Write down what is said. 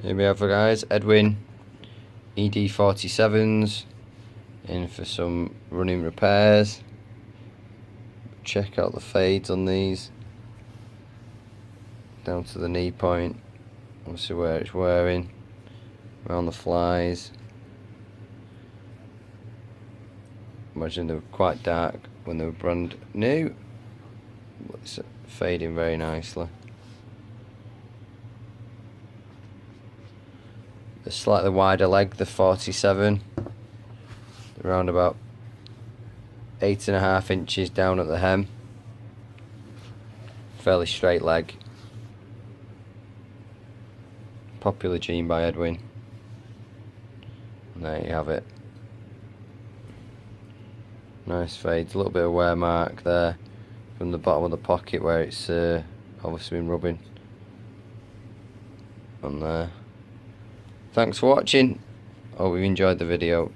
Here we have it, guys, Edwin Ed47s in for some running repairs. Check out the fades on these down to the knee point, obviously where it's wearing, around the flies. Imagine they were quite dark when they were brand new, but it's fading very nicely. The slightly wider leg, the 47, around about 8.5 inches down at the hem. Fairly straight leg. Popular jean by Edwin. And there you have it. Nice fades, a little bit of wear mark there from the bottom of the pocket where it's obviously been rubbing on there. Thanks for watching. Hope you enjoyed the video.